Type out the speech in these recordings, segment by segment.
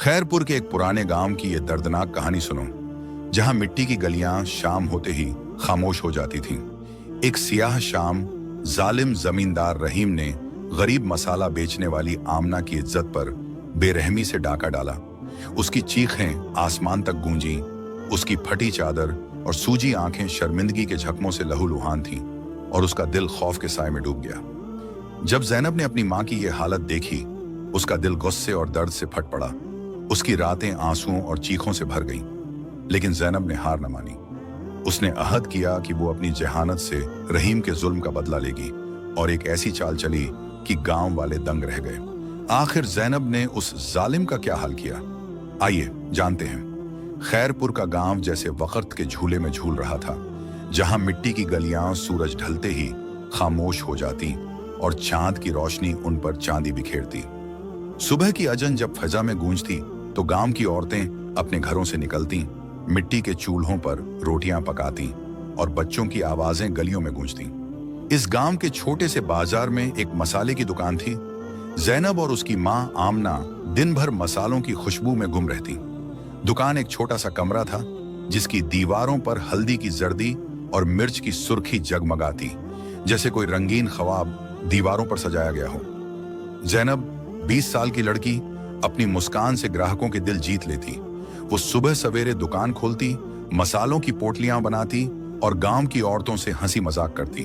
खैरपुर के एक पुराने गांव की ये दर्दनाक कहानी सुनो, जहां मिट्टी की गलियां शाम होते ही खामोश हो जाती थीं। एक सियाह शाम जालिम जमींदार रहीम ने गरीब मसाला बेचने वाली आमना की इज्जत पर बेरहमी से डाका डाला। उसकी चीखें आसमान तक गूंजी, उसकी फटी चादर और सूजी आंखें शर्मिंदगी के झकमों से लहूलुहान थीं और उसका दिल खौफ के साए में डूब गया। जब जैनब ने अपनी मां की ये हालत देखी, उसका दिल गुस्से और दर्द से फट पड़ा। उसकी रातें आंसुओं और चीखों से भर गईं, लेकिन जैनब ने हार न मानी। उसने अहद किया कि वो अपनी जहानत से रहीम के जुल्म का बदला लेगी और एक ऐसी चाल चली कि गांव वाले दंग रह गए। आखिर जैनब ने उस जालिम का क्या हाल किया, आइए जानते हैं। खैरपुर का गांव जैसे वक्त के झूले में झूल रहा था, जहां मिट्टी की गलियां सूरज ढलते ही खामोश हो जाती और चांद की रोशनी उन पर चांदी बिखेरती। सुबह की अजन जब फजा में गूंजती तो गांव की औरतें अपने घरों से निकलती, मिट्टी के चूल्हों पर रोटियां पकाती और बच्चों की आवाजें गलियों में गूंजती। इस गांव के छोटे से बाजार में एक मसाले की दुकान थी। जैनब और उसकी मां आमना दिन भर मसालों की खुशबू में गुम रहती। दुकान एक छोटा सा कमरा था, जिसकी दीवारों पर हल्दी की जर्दी और मिर्च की सुर्खी जगमगाती, जैसे कोई रंगीन ख्वाब दीवारों पर सजाया गया हो। जैनब 20 साल की लड़की अपनी मुस्कान से ग्राहकों के दिल जीत लेती। वो सुबह सवेरे दुकान खोलती, मसालों की पोटलियां बनाती और गांव की औरतों से हंसी मजाक करती।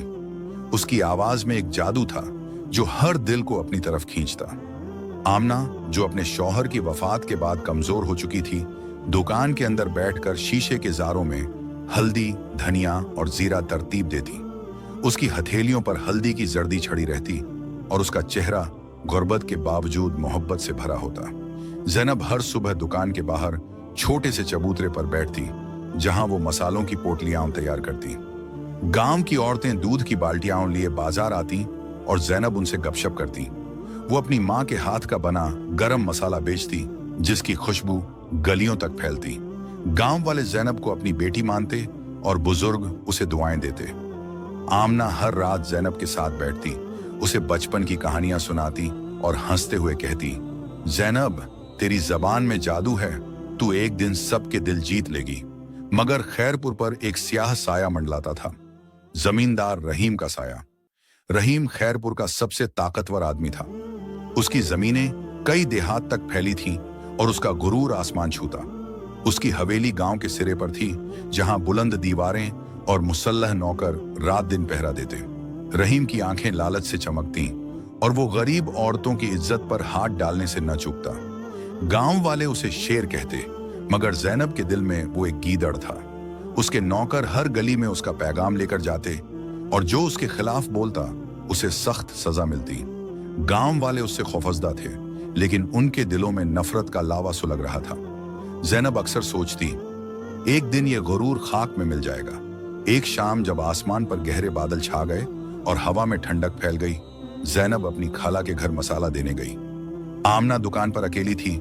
उसकी आवाज में एक जादू था जो हर दिल को अपनी तरफ खींचता। आमना, जो अपने शौहर की वफात के बाद कमजोर हो चुकी थी, दुकान के अंदर बैठकर शीशे के जारों में हल्दी, धनिया और जीरा तरतीब देती। उसकी हथेलियों पर हल्दी की जर्दी छड़ी रहती और उसका चेहरा गुर्बत के बावजूद मोहब्बत से भरा होता। जैनब हर सुबह दुकान के बाहर छोटे से चबूतरे पर बैठती, जहां वो मसालों की पोटलियां तैयार करती। गांव की औरतें दूध की बाल्टियां लिए बाजार आती और जैनब उनसे गपशप करती। वो अपनी मां के हाथ का बना गरम मसाला बेचती, जिसकी खुशबू गलियों तक फैलती। गांव वाले जैनब को अपनी बेटी मानते और बुजुर्ग उसे दुआएं देते। आमना हर रात जैनब के साथ बैठती, उसे बचपन की कहानियां सुनाती और हंसते हुए कहती, जैनब, तेरी जबान में जादू है, तू एक दिन सबके दिल जीत लेगी। मगर खैरपुर पर एक स्याह साया मंडलाता था, जमींदार रहीम का साया। रहीम खैरपुर का सबसे ताकतवर आदमी था। उसकी जमीनें कई देहात तक फैली थीं और उसका गुरूर आसमान छूता। उसकी हवेली गांव के सिरे पर थी, जहां बुलंद दीवारें और मुसल्लह नौकर रात दिन पहरा देते। रहीम की आंखें लालच से चमकती और वो गरीब औरतों की इज्जत पर हाथ डालने से न चूकता। गांव वाले उसे शेर कहते, मगर जैनब के दिल में वो एक गीदड़ था। उसके नौकर हर गली में उसका पैगाम लेकर जाते और जो उसके खिलाफ बोलता उसे सख्त सजा मिलती। गांव वाले उससे खौफजदा थे, लेकिन उनके दिलों में नफरत का लावा सुलग रहा था। जैनब अक्सर सोचती, एक दिन ये गुरूर खाक में मिल जाएगा। एक शाम जब आसमान पर गहरे बादल छा गए और हवा में ठंडक फैल गई, जैनब अपनी खाला के घर मसाला देने गई। आमना दुकान पर अकेली थी,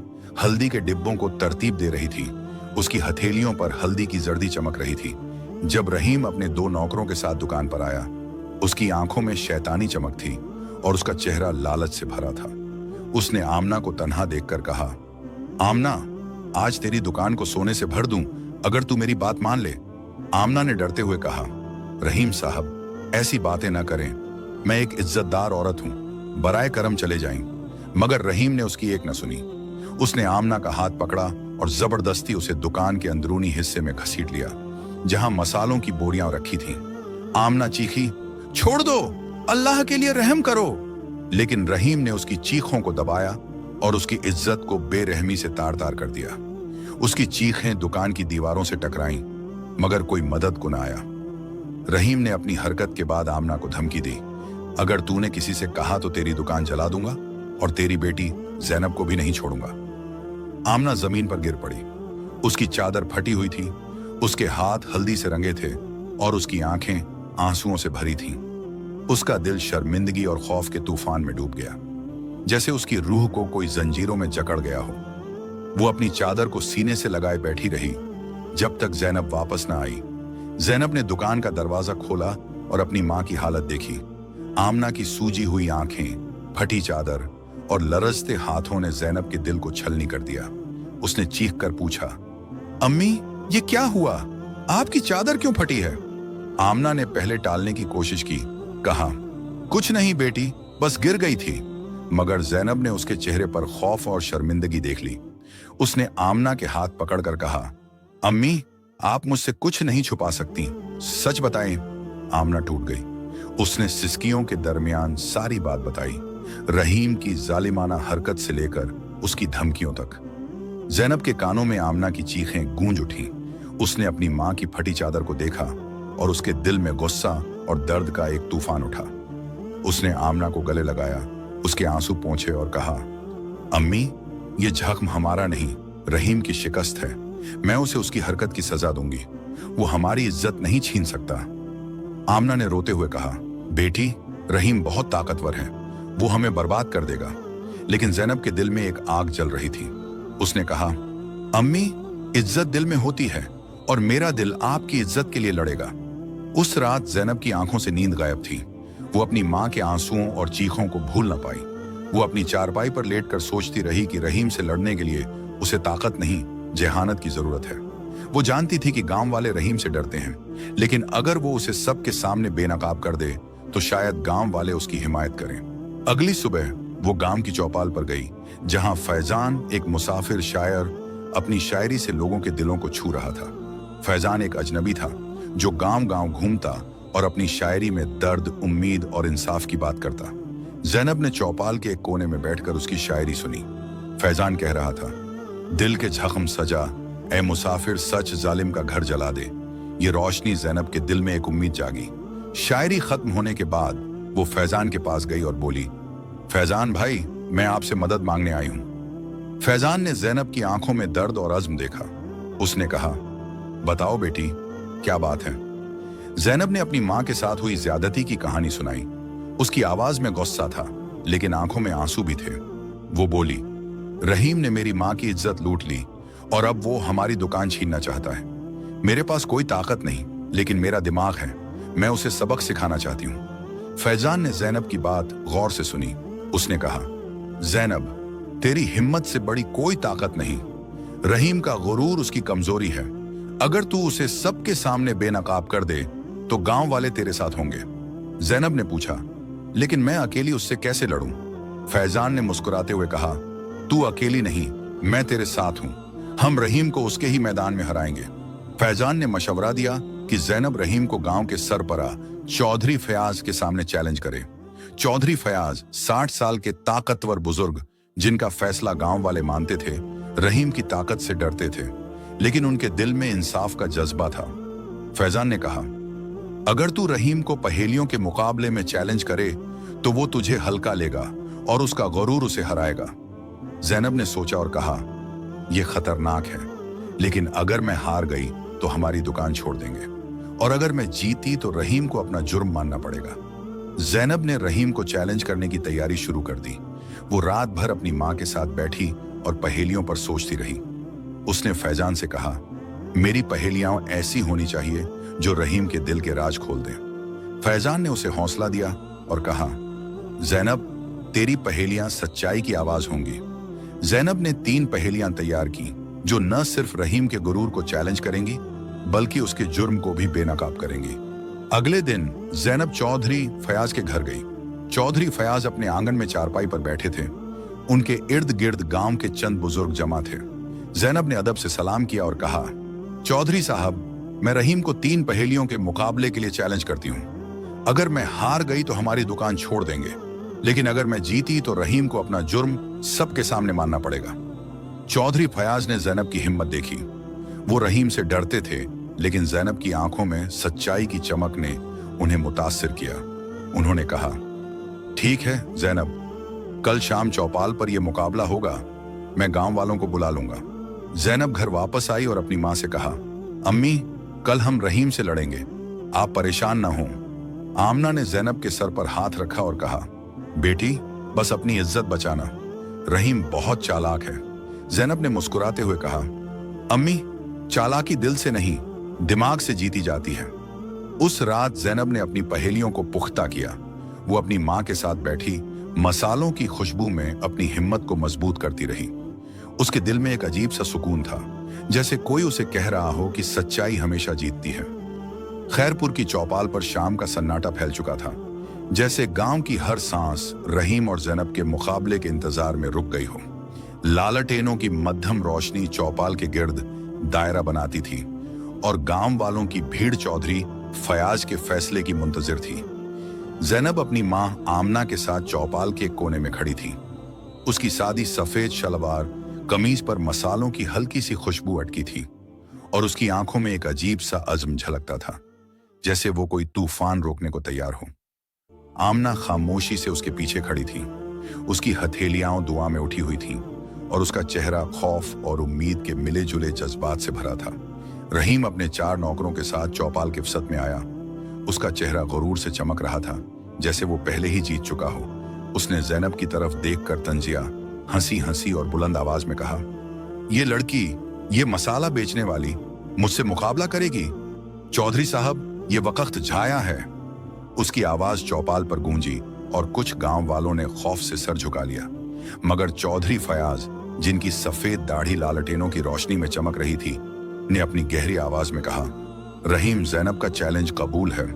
हल्दी के डिब्बों को तरतीब दे रही थी। उसकी हथेलियों पर हल्दी की जर्दी चमक रही थी। जब रहीम अपने 2 नौकरों के साथ दुकान पर आया, उसकी आंखों में शैतानी चमक थी और उसका चेहरा लालच से भरा था। उसने आमना को तन्हा देखकर कहा, आमना, आज तेरी दुकान को सोने से भर दूं अगर तू मेरी बात मान ले। आमना ने डरते हुए कहा, रहीम साहब, ऐसी बातें ना करें, मैं एक इज्जतदार औरत हूं, बराए करम चले जाएं। मगर रहीम ने उसकी एक न सुनी। उसने आमना का हाथ पकड़ा और जबरदस्ती उसे दुकान के अंदरूनी हिस्से में घसीट लिया, जहां मसालों की बोरियां रखी थीं। आमना चीखी, छोड़ दो, अल्लाह के लिए रहम करो। लेकिन रहीम ने उसकी चीखों को दबाया और उसकी इज्जत को बेरहमी से तार तार कर दिया। उसकी चीखें दुकान की दीवारों से टकराईं, मगर कोई मदद को न आया। रहीम ने अपनी हरकत के बाद आमना को धमकी दी, अगर तूने किसी से कहा तो तेरी दुकान जला दूंगा और तेरी बेटी जैनब को भी नहीं छोड़ूंगा। आमना जमीन पर गिर पड़ी। उसकी चादर फटी हुई थी, उसके हाथ हल्दी से रंगे थे और उसकी आंखें आंसुओं से भरी थीं। उसका दिल शर्मिंदगी और खौफ के तूफान में डूब गया, जैसे उसकी रूह को कोई जंजीरों में जकड़ गया हो। वो अपनी चादर को सीने से लगाए बैठी रही जब तक जैनब वापस न आई। जैनब ने दुकान का दरवाजा खोला और अपनी मां की हालत देखी। आमना की सूजी हुई आंखें, फटी चादर और लरजते हाथों ने जैनब के दिल को छलनी कर दिया। उसने चीख कर पूछा, अम्मी ये क्या हुआ? आपकी चादर क्यों फटी है? आमना ने पहले टालने की कोशिश की, कहा, कुछ नहीं बेटी, बस गिर गई थी। मगर ज़ैनब ने उसके चेहरे पर खौफ और शर्मिंदगी देख ली। उसने आमना के हाथ पकड़कर कहा, अम्मी आप मुझसे कुछ नहीं छुपा सकती, सच बताएं। आमना टूट गई। उसने सिसकियों के दरमियान सारी बात बताई, रहीम की जालिमाना हरकत से लेकर उसकी धमकियों तक। ज़ैनब के कानों में आमना की चीखें गूंज उठी। उसने अपनी मां की फटी चादर को देखा और उसके दिल में गुस्सा और दर्द का एक तूफान उठा। उसने आमना को गले लगाया, उसके आंसू पोंछे और कहा, अम्मी ये जख्म हमारा नहीं, रहीम की शिकस्त है। मैं उसे उसकी हरकत की सजा दूंगी, वो हमारी इज्जत नहीं छीन सकता। आमना ने रोते हुए कहा, बेटी रहीम बहुत ताकतवर है, वो हमें बर्बाद कर देगा। लेकिन ज़ैनब के दिल में एक आग जल रही थी। उसने कहा, अम्मी इज्जत दिल में होती है और मेरा दिल आपकी इज्जत के लिए लड़ेगा। उस रात ज़ैनब की आंखों से नींद गायब थी। वो अपनी मां के आंसुओं और चीखों को भूल न पाई। वो अपनी चारपाई पर लेटकर सोचती रही कि रहीम से लड़ने के लिए उसे ताकत नहीं, जेहानत की जरूरत है। वो जानती थी कि गांव वाले रहीम से डरते हैं, लेकिन अगर वो उसे सबके सामने बेनकाब कर दे तो शायद गांव वाले उसकी हिमायत करें। अगली सुबह वो गांव की चौपाल पर गई, जहां फैजान एक मुसाफिर शायर अपनी शायरी से लोगों के दिलों को छू रहा था। फैजान एक अजनबी था जो गांव-गांव घूमता और अपनी शायरी में दर्द, उम्मीद और इंसाफ की बात करता। ज़ैनब ने चौपाल के एक कोने में बैठकर उसकी शायरी सुनी। फैजान कह रहा था, दिल के जख्म सजा, ए मुसाफिर सच जालिम का घर जला दे। ये रोशनी ज़ैनब के दिल में एक उम्मीद जागी। शायरी खत्म होने के बाद वो फैजान के पास गई और बोली, फैजान भाई मैं आपसे मदद मांगने आई हूं। फैजान ने ज़ैनब की आंखों में दर्द और अज़्म देखा। उसने कहा, बताओ बेटी क्या बात है? ज़ैनब ने अपनी मां के साथ हुई ज्यादती की कहानी सुनाई। उसकी आवाज में गुस्सा था, लेकिन आंखों में आंसू भी थे। वो बोली, रहीम ने मेरी मां की इज्जत लूट ली और अब वो हमारी दुकान छीनना चाहता है। मेरे पास कोई ताकत नहीं, लेकिन मेरा दिमाग है, मैं उसे सबक सिखाना चाहती हूँ। फैजान ने ज़ैनब की बात गौर से सुनी। उसने कहा, ज़ैनब तेरी हिम्मत से बड़ी कोई ताकत नहीं। रहीम का गुरूर उसकी कमजोरी है। अगर तू उसे सबके सामने बेनकाब कर दे तो गांव वाले तेरे साथ होंगे। ज़ैनब ने पूछा, लेकिन मैं अकेली उससे कैसे लड़ूं? फैजान ने मुस्कुराते हुए कहा, तू अकेली नहीं, मैं तेरे साथ हूं। हम रहीम को उसके ही मैदान में हराएंगे। फैजान ने मशवरा दिया कि ज़ैनब रहीम को गांव के सरबराह चौधरी फयाज के सामने चैलेंज करे। चौधरी फयाज 60 साल के ताकतवर बुजुर्ग, जिनका फैसला गांव वाले मानते थे, रहीम की ताकत से डरते थे, लेकिन उनके दिल में इंसाफ का जज्बा था। फैजान ने कहा, अगर तू रहीम को पहेलियों के मुकाबले में चैलेंज करे तो वो तुझे हल्का लेगा और उसका गुरूर उसे हराएगा। ज़ैनब ने सोचा और कहा, यह खतरनाक है, लेकिन अगर मैं हार गई तो हमारी दुकान छोड़ देंगे, और अगर मैं जीती तो रहीम को अपना जुर्म मानना पड़ेगा। ज़ैनब ने रहीम को चैलेंज करने की तैयारी शुरू कर दी। वो रात भर अपनी मां के साथ बैठी और पहेलियों पर सोचती रही। उसने फैजान से कहा, मेरी पहेलियां ऐसी होनी चाहिए जो रहीम के दिल के राज खोल दें। फैजान ने उसे हौसला दिया और कहा, ज़ैनब तेरी पहेलियां सच्चाई की आवाज होंगी। ज़ैनब ने 3 पहेलियां तैयार की जो न सिर्फ रहीम के गुरूर को चैलेंज करेंगी, बल्कि उसके जुर्म को भी बेनकाब करेंगी। अगले दिन ज़ैनब चौधरी फयाज के घर गई। चौधरी फयाज अपने आंगन में चारपाई पर बैठे थे। उनके इर्द गिर्द गांव के चंद बुजुर्ग जमा थे। ज़ैनब ने अदब से सलाम किया और कहा, चौधरी साहब, मैं रहीम को 3 पहेलियों के मुकाबले के लिए चैलेंज करती हूँ। अगर मैं हार गई तो हमारी दुकान छोड़ देंगे, लेकिन अगर मैं जीती तो रहीम को अपना जुर्म सबके सामने मानना पड़ेगा। चौधरी फयाज ने ज़ैनब की हिम्मत देखी। वो रहीम से डरते थे, लेकिन ज़ैनब की आंखों में सच्चाई की चमक ने उन्हें मुतासिर किया। उन्होंने कहा, ठीक है ज़ैनब, कल शाम चौपाल पर यह मुकाबला होगा। मैं गांव वालों को बुला लूंगा। ज़ैनब घर वापस आई और अपनी मां से कहा, अम्मी कल हम रहीम से लड़ेंगे, आप परेशान ना हों। आमना ने ज़ैनब के सर पर हाथ रखा और कहा, बेटी बस अपनी इज्जत बचाना, रहीम बहुत चालाक है। ज़ैनब ने मुस्कुराते हुए कहा, अम्मी चालाकी दिल से नहीं, दिमाग से जीती जाती है। उस रात ज़ैनब ने अपनी पहेलियों को पुख्ता किया। वो अपनी मां के साथ बैठी मसालों की खुशबू में अपनी हिम्मत को मजबूत करती रही। उसके दिल में एक अजीब सा सुकून था, जैसे कोई उसे कह रहा हो कि सच्चाई हमेशा जीतती है। खैरपुर की चौपाल पर शाम का सन्नाटा फैल चुका था, जैसे गांव की हर सांस रहीम और जैनब के मुकाबले के इंतजार में रुक गई हो। लालटेनों की मध्यम रोशनी चौपाल के गिर्द दायरा बनाती थी और गांव वालों की भीड़ चौधरी फयाज के फैसले की मुंतजिर थी। जैनब अपनी मां आमना के साथ चौपाल के एक कोने में खड़ी थी। उसकी सादी सफेद शलवार कमीज पर मसालों की हल्की सी खुशबू अटकी थी और उसकी आंखों में एक अजीब सा अज़्म झलकता था, जैसे वो कोई तूफान रोकने को तैयार हो। आमना खामोशी से उसके पीछे खड़ी थी। उसकी हथेलियां दुआ में उठी हुई थीं और उसका चेहरा खौफ और उम्मीद के मिले जुले जज्बात से भरा था। रहीम अपने 4 नौकरों के साथ चौपाल के वसत में आया। उसका चेहरा गुरूर से चमक रहा था, जैसे वो पहले ही जीत चुका हो। उसने जैनब की तरफ देखकर तंजिया हंसी हंसी और बुलंद आवाज में कहा, ये लड़की, ये मसाला बेचने वाली मुझसे मुकाबला करेगी? चौधरी साहब, ये वक्त झाया है। उसकी आवाज चौपाल पर गूंजी और कुछ गांव वालों ने खौफ से सर झुका लिया, मगर चौधरी फयाज, जिनकी सफेद दाढ़ी लालटेनों की रोशनी में चमक रही थी, ने अपनी गहरी आवाज में कहा, रहीम, जैनब का चैलेंज कबूल है।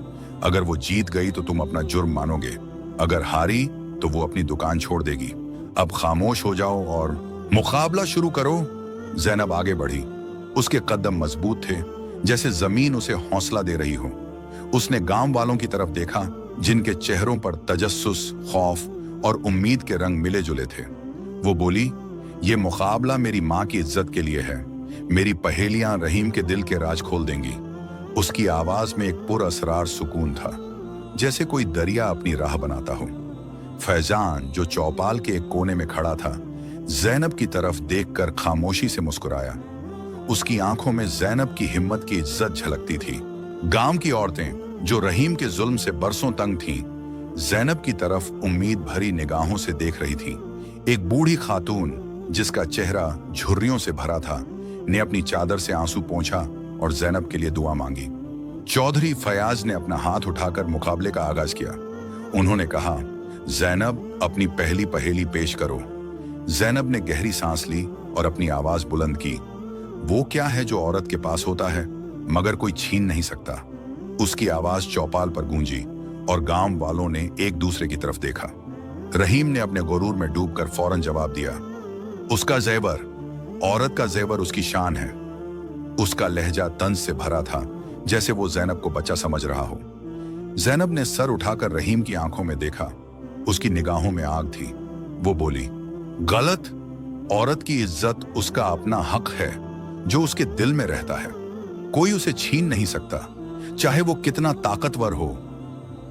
अगर वो जीत गई तो तुम अपना जुर्म मानोगे, अगर हारी तो वो अपनी दुकान छोड़ देगी। अब खामोश हो जाओ और मुकाबला शुरू करो। जैनब आगे बढ़ी। उसके कदम मजबूत थे, जैसे जमीन उसे हौसला दे रही हो। उसने गांव वालों की तरफ देखा, जिनके चेहरों पर तजस्सुस, खौफ और उम्मीद के रंग मिले जुले थे। वो बोली, ये मुकाबला मेरी माँ की इज्जत के लिए है। मेरी पहेलियां रहीम के दिल के राज खोल देंगी। उसकी आवाज में एक पुरअसरार सुकून था, जैसे कोई दरिया अपनी राह बनाता हो। फैजान, जो चौपाल के एक कोने में खड़ा था, जैनब की तरफ देखकर खामोशी से मुस्कुराया। उसकी आंखों में जैनब की हिम्मत की इज्जत झलकती थी। गांव की औरतें, जो रहीम के जुल्म से बरसों तंग थीं, जैनब की तरफ उम्मीद भरी निगाहों से देख रही थी। एक बूढ़ी खातून, जिसका चेहरा झुर्रियों से भरा था, ने अपनी चादर से आंसू पोंछा और जैनब के लिए दुआ मांगी। चौधरी फयाज ने अपना हाथ उठाकर मुकाबले का आगाज किया। उन्होंने कहा, जैनब, अपनी पहली पहेली पेश करो। जैनब ने गहरी सांस ली और अपनी आवाज बुलंद की। वो क्या है जो औरत के पास होता है मगर कोई छीन नहीं सकता? उसकी आवाज चौपाल पर गूंजी और गांव वालों ने एक दूसरे की तरफ देखा। रहीम ने अपने गुरूर में डूबकर फौरन जवाब दिया, उसका जेवर, औरत का जेवर उसकी शान है। उसका लहजा तंज से भरा था, जैसे वो जैनब को बच्चा समझ रहा हो। जैनब ने सर उठाकर रहीम की आंखों में देखा। उसकी निगाहों में आग थी। वो बोली, गलत। औरत की इज्जत उसका अपना हक है, जो उसके दिल में रहता है। कोई उसे छीन नहीं सकता, चाहे वो कितना ताकतवर हो।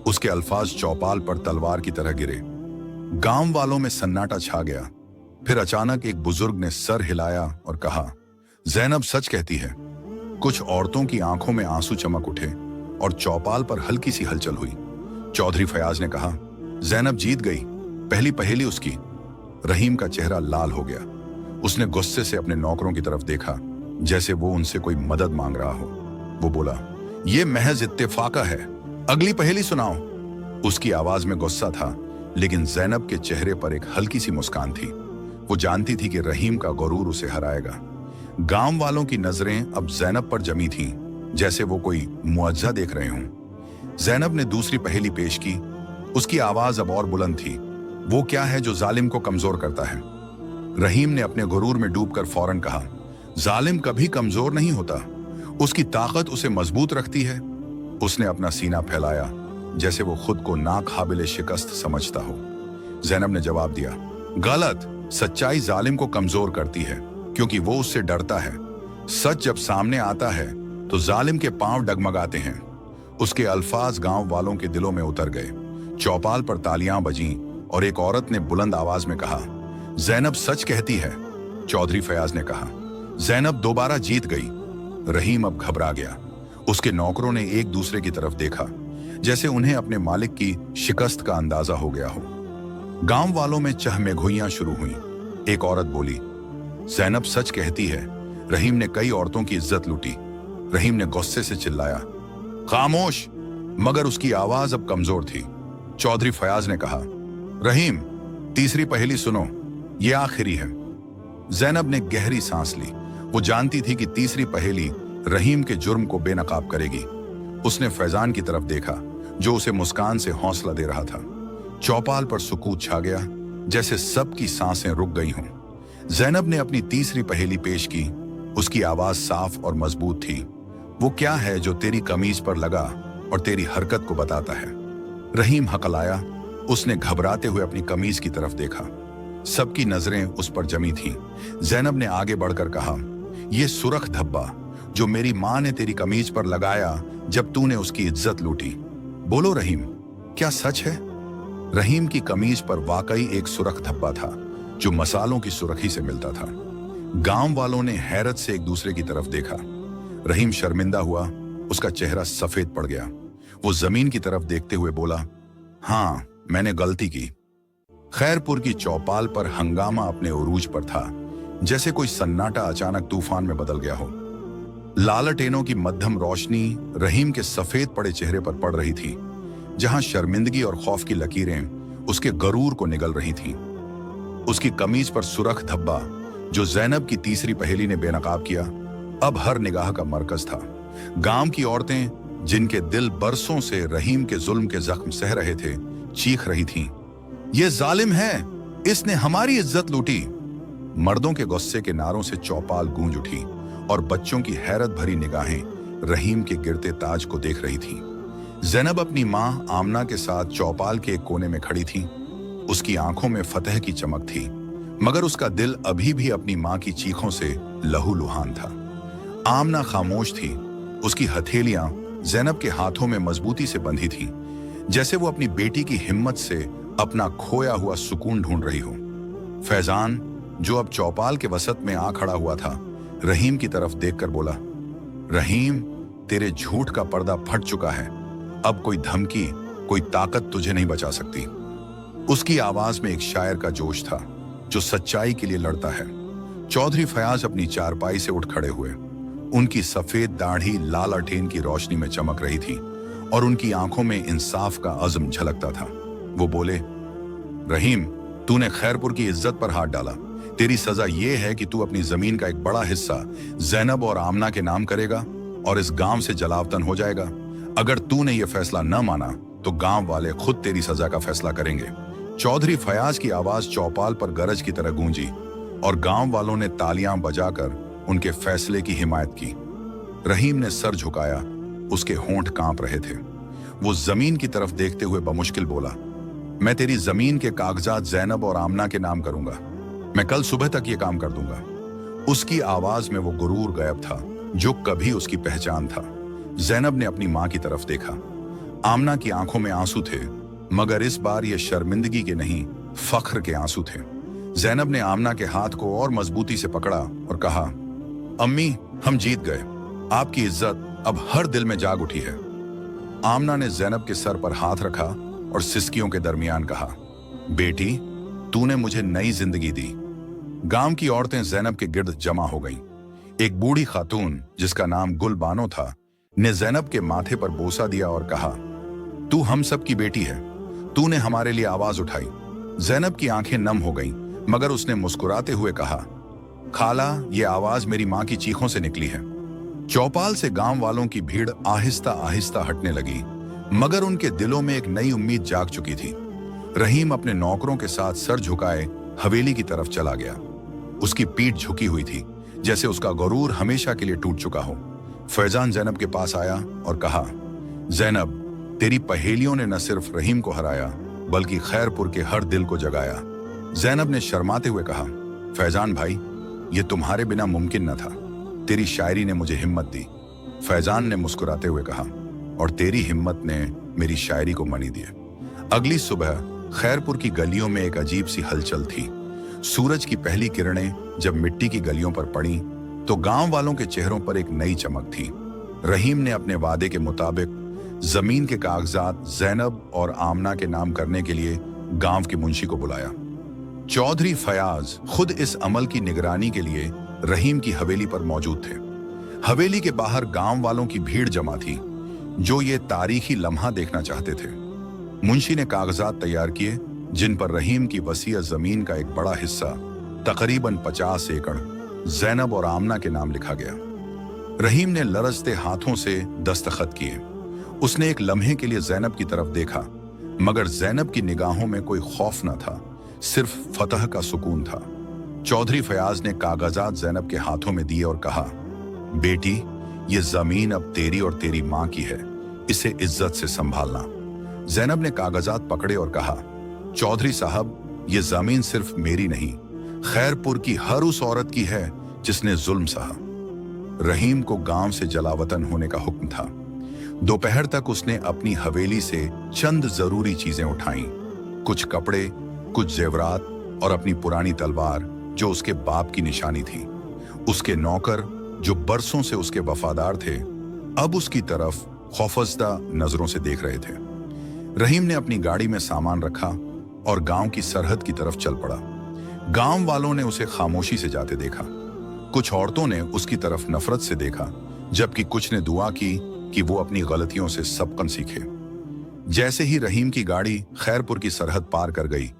उसके अल्फाज चौपाल पर तलवार की तरह गिरे। गांव वालों में सन्नाटा छा गया। फिर अचानक एक बुजुर्ग ने सर हिलाया और कहा, जैनब सच कहती है। कुछ औरतों की आंखों में आंसू चमक उठे और चौपाल पर हल्की सी हलचल हुई। चौधरी फयाज ने कहा, जैनब जीत गई, पहली पहेली उसकी। रहीम का चेहरा लाल हो गया। उसने गुस्से से अपने नौकरों की तरफ देखा, जैसे वो उनसे कोई मदद मांग रहा हो। वो बोला, ये महज इत्तेफाका है, अगली पहेली सुनाओ। उसकी आवाज में गुस्सा था, लेकिन जैनब के चेहरे पर एक हल्की सी मुस्कान थी। वो जानती थी कि रहीम का गुरूर उसे हराएगा। गांव वालों की नजरें अब जैनब पर जमी थीं, जैसे वो कोई मुअज्जा देख रहे हों। जैनब ने दूसरी पहेली पेश की। उसकी आवाज अब और बुलंद थी। वो क्या है जो जालिम को कमजोर करता है? रहीम ने अपने गुरूर में डूबकर फौरन कहा, जालिम कभी कमजोर नहीं होता, उसकी ताकत उसे मजबूत रखती है। उसने अपना सीना फैलाया, जैसे वो खुद को नाकाबिले शिकस्त समझता हो। जैनब ने जवाब दिया, गलत। सच्चाई जालिम को कमजोर करती है, क्योंकि वो उससे डरता है। सच जब सामने आता है तो जालिम के पांव डगमगाते हैं। उसके अल्फाज गांव वालों के दिलों में उतर गए। चौपाल पर तालियां बजीं और एक औरत ने बुलंद आवाज में कहा, जैनब सच कहती है। चौधरी फयाज ने कहा, जैनब दोबारा जीत गई। रहीम अब घबरा गया। उसके नौकरों ने एक दूसरे की तरफ देखा, जैसे उन्हें अपने मालिक की शिकस्त का अंदाजा हो गया हो। गांव वालों में चहमेघोइयां शुरू हुई। एक औरत बोली, जैनब सच कहती है। रहीम ने कई औरतों की इज्जत लूटी। रहीम ने गुस्से से चिल्लाया, खामोश। मगर उसकी आवाज अब कमजोर थी। चौधरी फयाज ने कहा, रहीम, तीसरी पहेली सुनो, ये आखिरी है। जैनब ने गहरी सांस ली। वो जानती थी कि तीसरी पहेली रहीम के जुर्म को बेनकाब करेगी। उसने फैजान की तरफ देखा, जो उसे मुस्कान से हौसला दे रहा था। चौपाल पर सुकूत छा गया, जैसे सबकी सांसें रुक गई हों। जैनब ने अपनी तीसरी पहेली पेश की। उसकी आवाज साफ और मजबूत थी। वो क्या है जो तेरी कमीज पर लगा और तेरी हरकत को बताता है? रहीम हकलाया। उसने घबराते हुए अपनी कमीज की तरफ देखा। सबकी नजरें उस पर जमी थीं। जैनब ने आगे बढ़कर कहा, यह सुरख धब्बा जो मेरी मां ने तेरी कमीज पर लगाया जब तूने उसकी इज्जत लूटी। बोलो रहीम, क्या सच है? रहीम की कमीज पर वाकई एक सुरख धब्बा था, जो मसालों की सुर्खी से मिलता था। गांव वालों ने हैरत से एक दूसरे की तरफ देखा। रहीम शर्मिंदा हुआ, उसका चेहरा सफेद पड़ गया। वो जमीन की तरफ देखते हुए बोला, हाँ, मैंने गलती की। खैरपुर की चौपाल पर हंगामा अपने उरूज पर था, जैसे कोई सन्नाटा अचानक तूफान में बदल गया हो। लालटेनों की मध्यम रोशनी रहीम के सफेद पड़े चेहरे पर पड़ रही थी, जहां शर्मिंदगी और खौफ की लकीरें उसके गरूर को निगल रही थीं। उसकी कमीज पर सुरख धब्बा, जो जैनब की तीसरी पहेली ने बेनकाब किया, अब हर निगाह का मरकज था। गांव की औरतें, जिनके दिल बरसों से रहीम के जुल्म के जख्म सह रहे थे, चीख रही थीं, ये जालिम है, इसने हमारी इज्जत लूटी। मर्दों के गुस्से के नारों से चौपाल गूंज उठी और बच्चों की हैरत भरी निगाहें रहीम के गिरते ताज को देख रही थीं। जैनब अपनी मां आमना के साथ चौपाल के एक कोने में खड़ी थी। उसकी आंखों में फतह की चमक थी, मगर उसका दिल अभी भी अपनी मां की चीखों से लहूलुहान था। आमना खामोश थी। उसकी हथेलियां जैनब के हाथों में मजबूती से बंधी थीं, जैसे वो अपनी बेटी की हिम्मत से अपना खोया हुआ सुकून ढूंढ रही हो। फैजान, जो अब चौपाल के वसत में आ खड़ा हुआ था, रहीम की तरफ देखकर बोला, रहीम, तेरे झूठ का पर्दा फट चुका है। अब कोई धमकी, कोई ताकत तुझे नहीं बचा सकती। उसकी आवाज में एक शायर का जोश था, जो सच्चाई के लिए लड़ता है। चौधरी फयाज अपनी चारपाई से उठ खड़े हुए। उनकी सफेद दाढ़ी लालटेन की रोशनी में चमक रही थी और उनकी आंखों में इंसाफ का अज़्म झलकता था। वो बोले, रहीम, तूने खैरपुर की इज्जत पर हाथ डाला। तेरी सजा ये है कि तू अपनी जमीन का एक बड़ा हिस्सा जैनब और आमना के नाम करेगा और इस गांव से जलावतन हो जाएगा। अगर तूने ये फैसला न माना तो गांव वाले खुद तेरी सजा का फैसला करेंगे। चौधरी फयाज की आवाज चौपाल पर गरज की तरह गूंजी और गांव वालों ने तालियां बजाकर उनके फैसले की हिमायत की। रहीम ने सर झुकाया, उसके होंठ कांप रहे थे। वो जमीन की तरफ देखते हुए बमुश्किल बोला, मैं तेरी जमीन के कागजात जैनब और आमना के नाम करूंगा। मैं कल सुबह तक ये काम कर दूंगा। उसकी आवाज में वो गुरूर गायब था, जो कभी उसकी पहचान था। जैनब ने अपनी मां की तरफ देखा। आमना की आंखों में आंसू थे, मगर इस बार ये शर्मिंदगी के नहीं, फख्र के आंसू थे। जैनब ने आमना के हाथ को और मजबूती से पकड़ा और कहा, अम्मी, हम जीत गए। आपकी इज्जत अब हर दिल में जाग उठी है। आमना ने जैनब के सर पर हाथ रखा और सिसकियों के दरमियान कहा, बेटी, तूने मुझे नई जिंदगी दी। गांव की औरतें जैनब के गिर्द जमा हो गईं। एक बूढ़ी खातून, जिसका नाम गुल बानो था, ने जैनब के माथे पर बोसा दिया और कहा, तू हम सब की बेटी है, तूने हमारे लिए आवाज उठाई। जैनब की आंखें नम हो गईं, मगर उसने मुस्कुराते हुए कहा, खाला, ये आवाज मेरी मां की चीखों से निकली है। चौपाल से गांव वालों की भीड़ आहिस्ता आहिस्ता हटने लगी, मगर उनके दिलों में एक नई उम्मीद जाग चुकी थी। रहीम अपने नौकरों के साथ सर झुकाए हवेली की तरफ चला गया। उसकी पीठ झुकी हुई थी, जैसे उसका गरूर हमेशा के लिए टूट चुका हो। फैजान जैनब के पास आया और कहा, जैनब, तेरी पहेलियों ने न सिर्फ रहीम को हराया, बल्कि खैरपुर के हर दिल को जगाया। जैनब ने शर्माते हुए कहा, फैजान भाई, ये तुम्हारे बिना मुमकिन न था। तेरी शायरी ने मुझे हिम्मत दी। फैजान ने मुस्कुराते हुए कहा, और तेरी हिम्मत ने मेरी शायरी को मनी दी। अगली सुबह खैरपुर की गलियों में एक अजीब सी हलचल थी। सूरज की पहली किरणें जब मिट्टी की गलियों पर पड़ी, तो गांव वालों के चेहरों पर एक नई चमक थी। रहीम ने अपने वादे के मुताबिक जमीन के कागजात जैनब और आमना के नाम करने के लिए गांव के मुंशी को बुलाया। चौधरी फयाज खुद इस अमल की निगरानी के लिए रहीम की हवेली पर मौजूद थे। हवेली के बाहर गांव वालों की भीड़ जमा थी, जो ये तारीखी लम्हा देखना चाहते थे। मुंशी ने कागजात तैयार किए, जिन पर रहीम की वसीयत जमीन का एक बड़ा हिस्सा तकरीबन 50 एकड़ जैनब और आमना के नाम लिखा गया। रहीम ने लरजते हाथों से दस्तखत किए। उसने एक लम्हे के लिए जैनब की तरफ देखा, मगर जैनब की निगाहों में कोई खौफ न था, सिर्फ फतह का सुकून था। चौधरी फयाज ने कागजात जैनब के हाथों में दिए और कहा, बेटी, ये जमीन अब तेरी और तेरी माँ की है, इसे इज्जत से संभालना। जैनब ने कागजात पकड़े और कहा, चौधरी साहब, ये जमीन सिर्फ मेरी नहीं, खैरपुर की हर उस औरत की है जिसने जुल्म सहा। रहीम को गांव से जलावतन होने का हुक्म था। दोपहर तक उसने अपनी हवेली से चंद जरूरी चीजें उठाई, कुछ कपड़े, कुछ जेवरात और अपनी पुरानी तलवार जो उसके बाप की निशानी थी। उसके नौकर जो बरसों से उसके वफादार थे, अब उसकी तरफ खौफजदा नजरों से देख रहे थे। रहीम ने अपनी गाड़ी में सामान रखा और गांव की सरहद की तरफ चल पड़ा। गांव वालों ने उसे खामोशी से जाते देखा। कुछ औरतों ने उसकी तरफ नफरत से देखा, जबकि कुछ ने दुआ की कि वो अपनी गलतियों से सबकन सीखे। जैसे ही रहीम की गाड़ी खैरपुर की सरहद पार कर गई,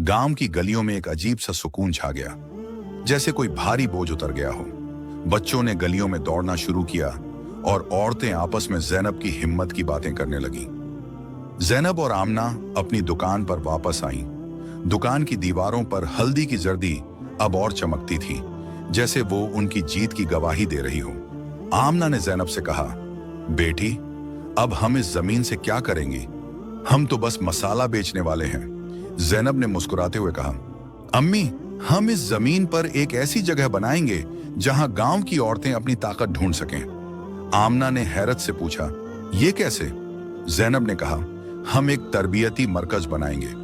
गांव की गलियों में एक अजीब सा सुकून छा गया, जैसे कोई भारी बोझ उतर गया हो। बच्चों ने गलियों में दौड़ना शुरू किया और औरतें आपस में जैनब की हिम्मत की बातें करने लगीं। जैनब और आमना अपनी दुकान पर वापस आईं। दुकान की दीवारों पर हल्दी की जर्दी अब और चमकती थी, जैसे वो उनकी जीत की गवाही दे रही हो। आमना ने जैनब से कहा, बेटी, अब हम इस जमीन से क्या करेंगे? हम तो बस मसाला बेचने वाले हैं। जैनब ने मुस्कुराते हुए कहा, अम्मी, हम इस जमीन पर एक ऐसी जगह बनाएंगे जहां गांव की औरतें अपनी ताकत ढूंढ सकें। आमना ने हैरत से पूछा, ये कैसे? जैनब ने कहा, हम एक तरबियती मरकज बनाएंगे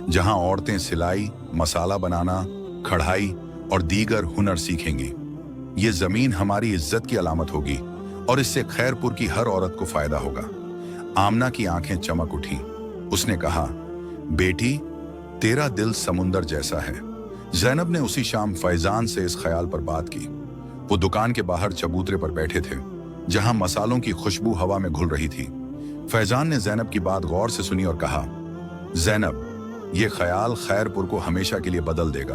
जहां औरतें सिलाई, मसाला बनाना, कढ़ाई और दीगर हुनर सीखेंगी। ये जमीन हमारी इज्जत की अलामत होगी और इससे खैरपुर की हर औरत को फायदा होगा। आमना की आंखें चमक उठी। उसने कहा, बेटी, तेरा दिल समुंदर जैसा है। जैनब ने उसी शाम फैजान से इस ख्याल पर बात की। वो दुकान के बाहर चबूतरे पर बैठे थे, जहां मसालों की खुशबू हवा में घुल रही थी। फैजान ने जैनब की बात गौर से सुनी और कहा, जैनब, ये ख्याल खैरपुर को हमेशा के लिए बदल देगा।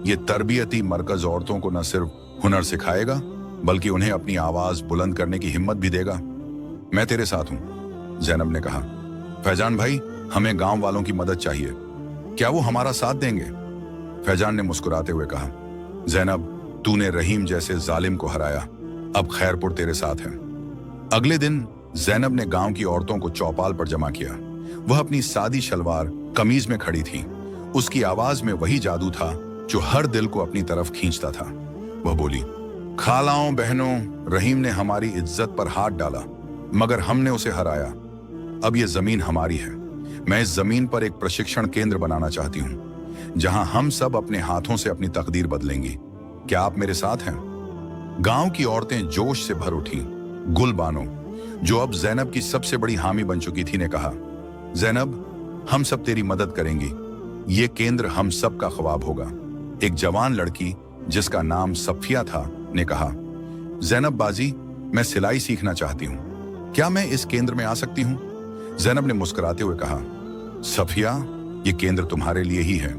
ये तरबियती मरकज औरतों को न सिर्फ हुनर सिखाएगा, बल्कि उन्हें अपनी आवाज बुलंद करने की हिम्मत भी देगा। मैं तेरे साथ हूं, जैनब ने कहा। फैजान भाई, हमें गांव वालों की मदद चाहिए, क्या वो हमारा साथ देंगे? फैजान ने मुस्कुराते हुए कहा, जैनब, तूने रहीम जैसे जालिम को हराया, अब खैरपुर तेरे साथ है। अगले दिन जैनब ने गांव की औरतों को चौपाल पर जमा किया। वह अपनी सादी शलवार कमीज में खड़ी थी। उसकी आवाज में वही जादू था जो हर दिल को अपनी तरफ खींचता था। वह बोली, खालाओं बहनों, रहीम ने हमारी इज्जत पर हाथ डाला, मगर हमने उसे हराया। अब यह जमीन हमारी है। मैं इस जमीन पर एक प्रशिक्षण केंद्र बनाना चाहती हूं, जहां हम सब अपने हाथों से अपनी तकदीर बदलेंगे। क्या आप मेरे साथ हैं? गांव की औरतें जोश से भर उठी। गुल बानो, जो अब जैनब की सबसे बड़ी हामी बन चुकी थी, ने कहा, जैनब, हम सब तेरी मदद करेंगी। ये केंद्र हम सब का ख्वाब होगा। एक जवान लड़की जिसका नाम सफिया था ने कहा, जैनब बाजी, मैं सिलाई सीखना चाहती हूँ, क्या मैं इस केंद्र में आ सकती हूँ? जैनब ने मुस्कुराते हुए कहा, सफिया, ये केंद्र तुम्हारे लिए ही है।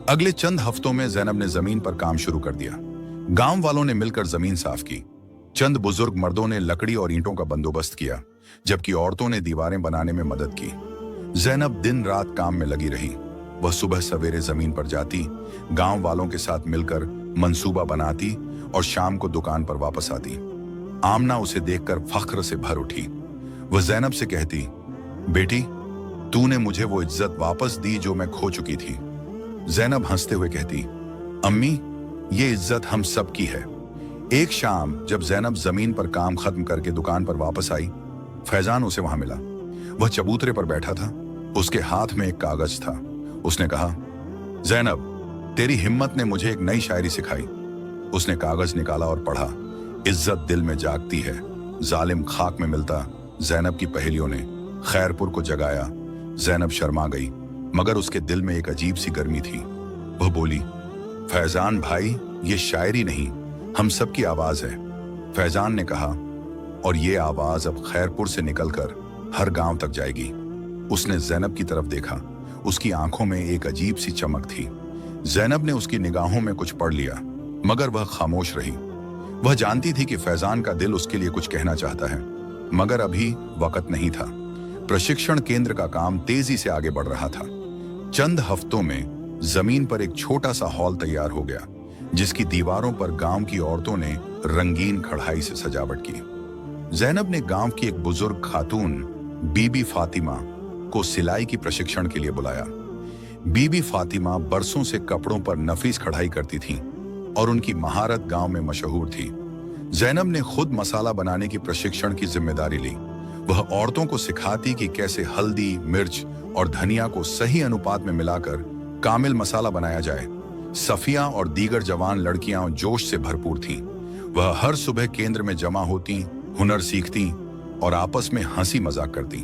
अगले चंद हफ्तों में जैनब ने जमीन पर काम शुरू कर दिया। गांव वालों ने मिलकर जमीन साफ की। चंद बुजुर्ग मर्दों ने लकड़ी और ईंटों का बंदोबस्त किया, जबकि औरतों ने दीवारें बनाने में मदद की। जैनब दिन रात काम में लगी रही। वह सुबह सवेरे जमीन पर जाती, गांव वालों के साथ मिलकर मंसूबा बनाती और शाम को दुकान पर वापस आती। आमना उसे देखकर फख्र से भर उठी। वह जैनब से कहती, बेटी, तूने मुझे वो इज्जत वापस दी जो मैं खो चुकी थी। जैनब हंसते हुए कहती, अम्मी, ये इज्जत हम सब की है। एक शाम जब जैनब जमीन पर काम खत्म करके दुकान पर वापस आई, फैजान उसे वहां मिला। वह चबूतरे पर बैठा था। उसके हाथ में एक कागज था। उसने कहा, जैनब, तेरी हिम्मत ने मुझे एक नई शायरी सिखाई। उसने कागज निकाला और पढ़ा, इज्जत दिल में जागती है, जालिम खाक में मिलता। जैनब की पहेलियों ने खैरपुर को जगाया। जैनब शर्मा गई, मगर उसके दिल में एक अजीब सी गर्मी थी। वह बोली, फैजान भाई, ये शायरी नहीं, हम सब की आवाज है। फैजान ने कहा, और ये आवाज अब खैरपुर से निकलकर हर गांव तक जाएगी। उसने जैनब की तरफ देखा। उसकी आंखों में एक अजीब सी चमक थी, जैनब ने उसकी निगाहों में कुछ पढ़ लिया, मगर वह खामोश रही। वह जानती थी कि फैजान का दिल उसके लिए कुछ कहना चाहता है, मगर अभी वक्त नहीं था। प्रशिक्षण केंद्र का काम तेजी से आगे बढ़ रहा था। चंद हफ्तों में जमीन पर एक छोटा सा हॉल तैयार हो गया, जिसकी दीवारों पर गांव की औरतों ने रंगीन कढ़ाई से सजावट की। जैनब ने गांव की एक बुजुर्ग खातून बीबी फातिमा को सिलाई की प्रशिक्षण के लिए बुलाया। बीबी फातिमा बरसों से कपड़ों पर नफीस कढ़ाई करती थीं और उनकी महारत गांव में मशहूर थी। जैनब ने खुद मसाला बनाने की प्रशिक्षण की जिम्मेदारी ली। वह औरतों को सिखाती कि कैसे हल्दी, मिर्च और धनिया को सही अनुपात में मिलाकर कामिल मसाला बनाया जाए। सफिया और दीगर जवान लड़कियां जोश से भरपूर थीं। वह हर सुबह केंद्र में जमा होती, हुनर सीखती और आपस में हंसी मजाक करती।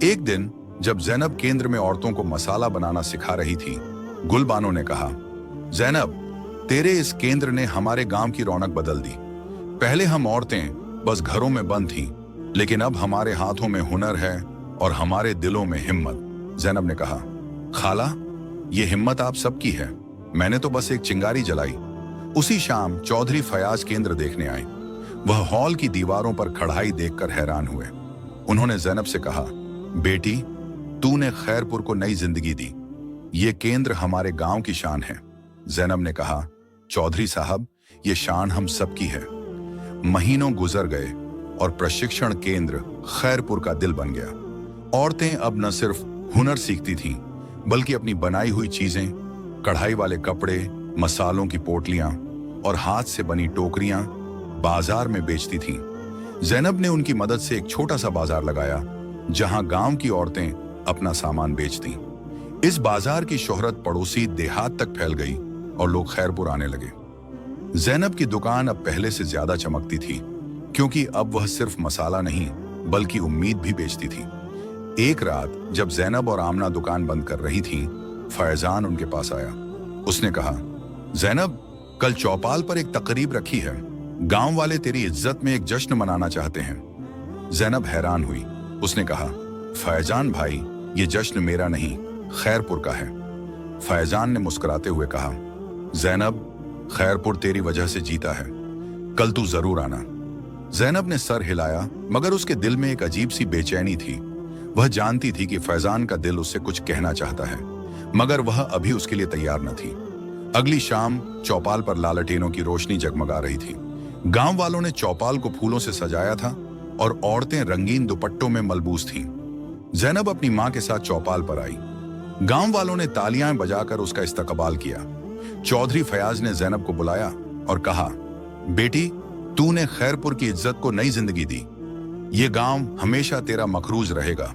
एक दिन जब जैनब केंद्र में औरतों को मसाला बनाना सिखा रही थी, गुलबानो ने कहा, जैनब, तेरे इस केंद्र ने हमारे गांव की रौनक बदल दी। पहले हम औरतें बस घरों में बंद थीं, लेकिन अब हमारे हाथों में हुनर है और हमारे दिलों में हिम्मत। जैनब ने कहा, खाला, ये हिम्मत आप सबकी है, मैंने तो बस एक चिंगारी जलाई। उसी शाम चौधरी फयाज केंद्र देखने आए। वह हॉल की दीवारों पर कढ़ाई देखकर हैरान हुए। उन्होंने जैनब से कहा, बेटी, तूने खैरपुर को नई जिंदगी दी। ये केंद्र हमारे गांव की शान है। जैनब ने कहा, चौधरी साहब, ये शान हम सबकी है। महीनों गुजर गए और प्रशिक्षण केंद्र खैरपुर का दिल बन गया। औरतें अब न सिर्फ हुनर सीखती थीं, बल्कि अपनी बनाई हुई चीजें, कढ़ाई वाले कपड़े, मसालों की पोटलियां और हाथ से बनी टोकरियां बाजार में बेचती थीं। जैनब ने उनकी मदद से एक छोटा सा बाजार लगाया, जहां गांव की औरतें अपना सामान बेचती। इस बाजार की शोहरत पड़ोसी देहात तक फैल गई और लोग खैरपुर आने लगे। जैनब की दुकान अब पहले से ज्यादा चमकती थी, क्योंकि अब वह सिर्फ मसाला नहीं बल्कि उम्मीद भी बेचती थी। एक रात जब जैनब और आमना दुकान बंद कर रही थीं, फैजान उनके पास आया। उसने कहा, जैनब, कल चौपाल पर एक तकरीब रखी है। गांव वाले तेरी इज्जत में एक जश्न मनाना चाहते हैं। जैनब हैरान हुई। उसने कहा, फैजान भाई, ये जश्न मेरा नहीं, खैरपुर का है। फैजान ने मुस्कुराते हुए कहा, जैनब, खैरपुर तेरी वजह से जीता है, कल तू जरूर आना। जैनब ने सर हिलाया, मगर उसके दिल में एक अजीब सी बेचैनी थी। वह जानती थी कि फैजान का दिल उससे कुछ कहना चाहता है, मगर वह अभी उसके लिए तैयार न थी। अगली शाम चौपाल पर लालटेनों की रोशनी जगमगा रही थी। गांव वालों ने चौपाल को फूलों से सजाया था और औरतें रंगीन दुपट्टों में मलबूस थीं। जैनब अपनी मां के साथ चौपाल पर आई। गांव वालों ने तालियां बजाकर उसका इस्तकबाल किया। चौधरी फयाज ने जैनब को बुलाया और कहा, बेटी, तूने खैरपुर की इज्जत को नई जिंदगी दी। ये गांव हमेशा तेरा मखरूज रहेगा।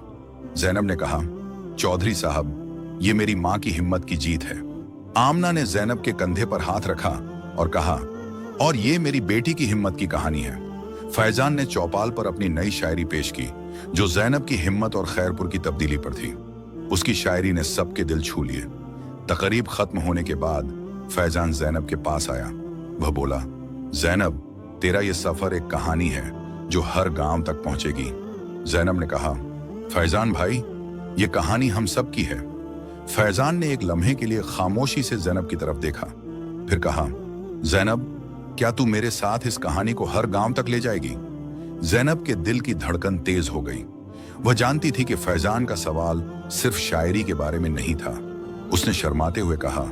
जैनब ने कहा, चौधरी साहब, ये मेरी मां की हिम्मत की जीत है। आमना ने जैनब के कंधे पर हाथ रखा और कहा, और ये मेरी बेटी की हिम्मत की कहानी है। फैजान ने चौपाल पर अपनी नई शायरी पेश की, जो जैनब की हिम्मत और खैरपुर की तब्दीली पर थी। उसकी शायरी ने सबके दिल छू लिए। तकरीब खत्म होने के बाद फैजान जैनब के पास आया। वह बोला, जैनब, तेरा ये सफर एक कहानी है जो हर गांव तक पहुंचेगी। जैनब ने कहा, फैजान भाई, ये कहानी हम सब की है। फैजान ने एक लम्हे के लिए खामोशी से जैनब की तरफ देखा, फिर कहा, जैनब, क्या तू मेरे साथ इस कहानी को हर गांव तक ले जाएगी? जैनब के दिल की धड़कन तेज हो गई। वह जानती थी कि फैजान का सवाल सिर्फ शायरी के बारे में नहीं था। उसने शर्माते हुए कहा,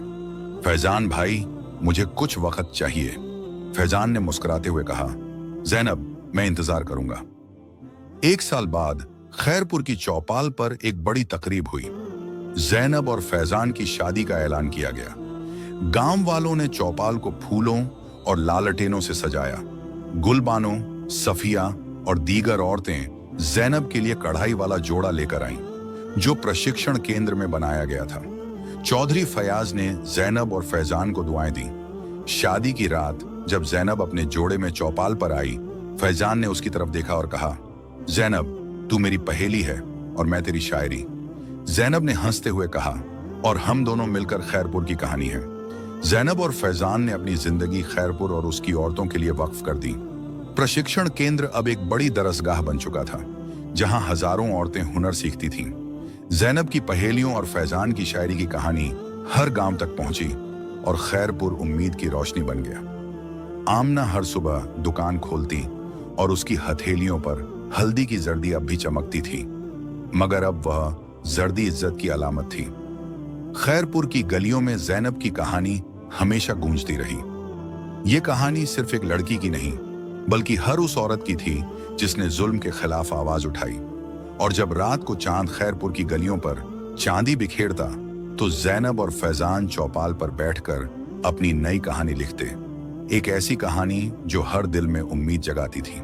फैजान भाई, मुझे कुछ वक्त चाहिए। फैजान ने मुस्कुराते हुए कहा, जैनब, मैं इंतजार करूंगा। एक साल बाद खैरपुर की चौपाल पर एक बड़ी तकरीब हुई। जैनब और फैजान की शादी का ऐलान किया गया। गांव वालों ने चौपाल को फूलों और लालटेनों से सजाया। गुलबानो, सफिया और दीगर औरतें जैनब के लिए कढ़ाई वाला जोड़ा लेकर आईं, जो प्रशिक्षण केंद्र में बनाया गया था। चौधरी फयाज ने जैनब और फैजान को दुआएं दी। शादी की रात जब जैनब अपने जोड़े में चौपाल पर आई, फैजान ने उसकी तरफ देखा और कहा, जैनब, तू मेरी पहेली है और मैं तेरी शायरी। जैनब ने हंसते हुए कहा, और हम दोनों मिलकर खैरपुर की कहानी है। जैनब और फैजान ने अपनी जिंदगी खैरपुर और उसकी औरतों के लिए वक्फ कर दी। प्रशिक्षण केंद्र अब एक बड़ी दरसगाह बन चुका था, जहां हजारों औरतें हुनर सीखती थीं। जैनब की पहेलियों और फैजान की शायरी की कहानी हर गांव तक पहुंची और खैरपुर उम्मीद की रोशनी बन गया। आमना हर सुबह दुकान खोलती और उसकी हथेलियों पर हल्दी की जर्दी अब भी चमकती थी, मगर अब वह जर्दी इज्जत की अलामत थी। खैरपुर की गलियों में जैनब की कहानी हमेशा गूंजती रही। ये कहानी सिर्फ एक लड़की की नहीं, बल्कि हर उस औरत की थी जिसने जुल्म के खिलाफ आवाज उठाई। और जब रात को चांद खैरपुर की गलियों पर चांदी बिखेरता, तो जैनब और फैजान चौपाल पर बैठकर अपनी नई कहानी लिखते, एक ऐसी कहानी जो हर दिल में उम्मीद जगाती थी।